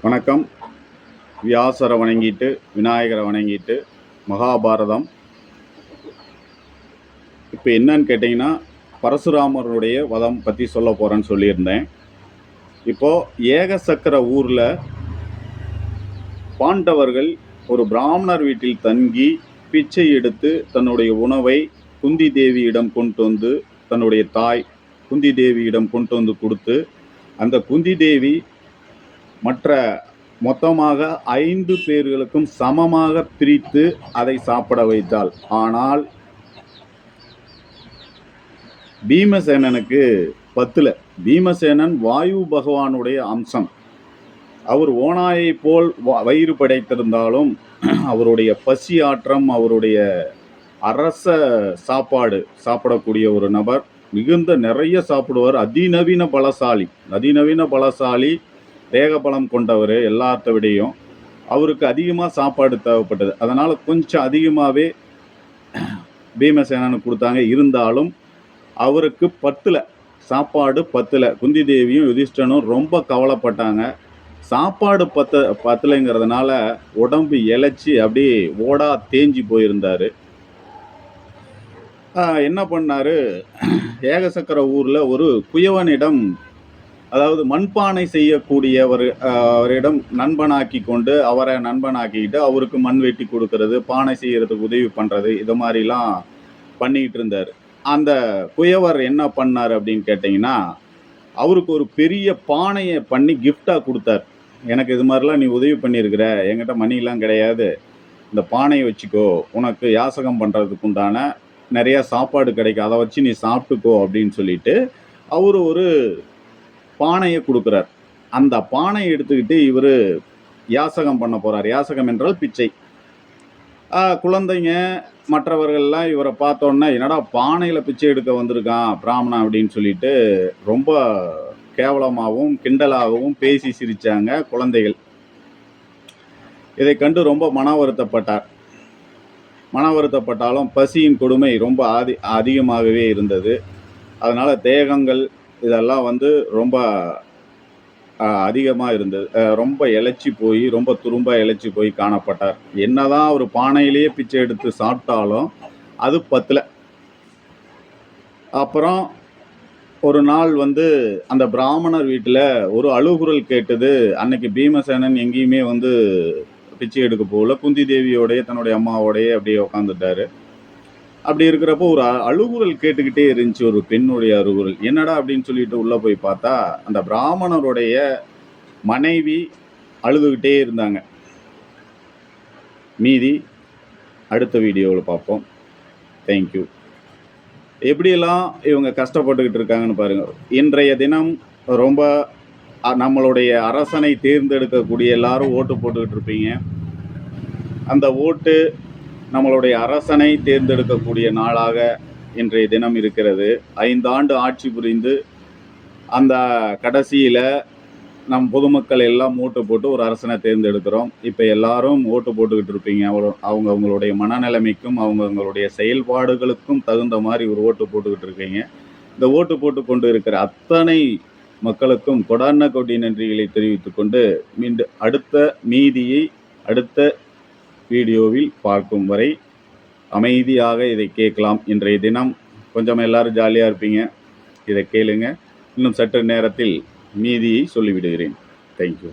வணக்கம். வியாசரை வணங்கிட்டு விநாயகரை வணங்கிட்டு மகாபாரதம் இப்போ என்னன்னு கேட்டிங்கன்னா, பரசுராமருடைய வதம் பற்றி சொல்ல போகிறேன்னு சொல்லியிருந்தேன். இப்போது ஏகசக்கர ஊரில் பாண்டவர்கள் ஒரு பிராமணர் வீட்டில் தங்கி பிச்சை எடுத்து தன்னுடைய உணவை குந்தி தேவியிடம் கொண்டு வந்து, தன்னுடைய தாய் குந்தி தேவியிடம் கொண்டு வந்து கொடுத்து, அந்த குந்தி தேவி மற்ற மொத்தமாக 5 பேர்களுக்கும் சமமாக பிரித்து அதை சாப்பிட வைத்தாள். ஆனால் பீமசேனனுக்கு பத்துல. பீமசேனன் வாயு பகவானுடைய அம்சம். அவர் ஓநாயை போல் வயிறு படைத்திருந்தாலும் அவருடைய பசி ஆற்றம், அவருடைய அரச சாப்பாடு சாப்பிடக்கூடிய ஒரு நபர். மிகுந்த நிறைய சாப்பிடுவார். அதிநவீன பலசாலி, தேக பலம் கொண்டவர். எல்லாத்த விடையும் அவருக்கு அதிகமாக சாப்பாடு தேவைப்பட்டது. அதனால் கொஞ்சம் அதிகமாகவே பீமசேனனுக்கு கொடுத்தாங்க. இருந்தாலும் அவருக்கு சாப்பாடு பத்தல. குந்தி தேவியும் யுதிஷ்டனும் ரொம்ப கவலைப்பட்டாங்க. சாப்பாடு பத்தலைங்கிறதுனால உடம்பு இழைச்சி அப்படியே ஓடா தேஞ்சி போயிருந்தார். என்ன பண்ணார், ஏகசக்கர ஊரில் ஒரு குயவனிடம், அதாவது மண்பானை செய்யக்கூடியவரிடம் நண்பனாக்கி கொண்டு, அவரை நண்பனாக்கிக்கிட்டு அவருக்கு மண் வெட்டி கொடுக்கறது, பானை செய்யறதுக்கு உதவி பண்ணுறது, இது மாதிரிலாம் பண்ணிக்கிட்டு இருந்தார். அந்த குயவர் என்ன பண்ணார் அப்படின்னு கேட்டிங்கன்னா, அவருக்கு ஒரு பெரிய பானையை பண்ணி கிஃப்டாக கொடுத்தார். எனக்கு இது மாதிரிலாம் நீ உதவி பண்ணியிருக்கிற, என்கிட்ட மணிலாம் கிடையாது, இந்த பானையை வச்சுக்கோ, உனக்கு யாசகம் பண்ணுறதுக்கு உண்டான நிறையா சாப்பாடு கிடைக்கும், அதை வச்சு நீ சாப்பிட்டுக்கோ அப்படின்னு சொல்லிட்டு அவர் ஒரு பானையை கொடுக்குறார். அந்த பானையை எடுத்துக்கிட்டு இவர் யாசகம் பண்ண போகிறார். யாசகம் என்றால் பிச்சை. குழந்தைங்க மற்றவர்கள்லாம் இவரை பார்த்தோன்னா, என்னடா பானையில் பிச்சை எடுக்க வந்திருக்கான் பிராமணன் அப்படின்னு சொல்லிட்டு ரொம்ப கேவலமாகவும் கிண்டலாகவும் பேசி சிரித்தாங்க குழந்தைகள். இதை கண்டு ரொம்ப மன வருத்தப்பட்டாலும் பசியின் கொடுமை ரொம்ப அதிகமாகவே இருந்தது. அதனால் தேகங்கள் இதெல்லாம் ரொம்ப அதிகமாக இருந்தது. ரொம்ப இழைச்சி போய், ரொம்ப துரும்ப இழைச்சி போய் காணப்பட்டார். என்னதான் ஒரு பானையிலேயே பிச்சை எடுத்து சாப்பிட்டாலும் அது பத்தல. அப்புறம் ஒரு நாள் அந்த பிராமணர் வீட்டில் ஒரு அழுகுரல் கேட்டது. அன்னைக்கு பீமசேனன் எங்கேயுமே பிச்சை எடுக்க போகல. குந்தி தேவியோடைய தன்னுடைய அம்மாவோடைய அப்படியே உட்காந்துட்டாரு. அப்படி இருக்கிறப்போ ஒரு அழுகுரல் கேட்டுக்கிட்டே இருந்துச்சு, ஒரு பெண்ணுடைய அழுகுரல். என்னடா அப்படின்னு சொல்லிட்டு உள்ளே போய் பார்த்தா, அந்த பிராமணருடைய மனைவி அழுதுகிட்டே இருந்தாங்க. மீதி அடுத்த வீடியோவில் பார்ப்போம். தேங்க்யூ. எப்படியெல்லாம் இவங்க கஷ்டப்பட்டுக்கிட்டு இருக்காங்கன்னு பாருங்கள். இன்றைய தினம் ரொம்ப நம்மளுடைய அரசனை தேர்ந்தெடுக்கக்கூடிய எல்லாரும் ஓட்டு போட்டுக்கிட்டு இருப்பீங்க. அந்த ஓட்டு நம்மளுடைய அரசனை தேர்ந்தெடுக்கக்கூடிய நாளாக இன்றைய தினம் இருக்கிறது. 5 ஆண்டு ஆட்சி புரிந்து அந்த கடைசியில் நம் பொதுமக்கள் எல்லாம் ஓட்டு போட்டு ஒரு அரசனை தேர்ந்தெடுக்கிறோம். இப்போ எல்லாரும் ஓட்டு போட்டுக்கிட்டு இருப்பீங்க. அவங்களுடைய மனநிலைமைக்கும் அவங்களுடைய செயல்பாடுகளுக்கும் தகுந்த மாதிரி ஒரு ஓட்டு போட்டுக்கிட்டு இருக்கீங்க. இந்த ஓட்டு போட்டு கொண்டு இருக்கிற அத்தனை மக்களுக்கும் கொடான கொடி நன்றிகளை தெரிவித்து கொண்டு மீண்டும் மீதியை அடுத்த வீடியோவில் பார்க்கும் வரை அமைதியாக இதை கேட்கலாம். இன்றைய தினம் கொஞ்சம் எல்லாரும் ஜாலியாக இருப்பீங்க. இதை கேளுங்க. இன்னும் சற்று நேரத்தில் மீதியை சொல்லிவிடுகிறேன். தேங்க்யூ.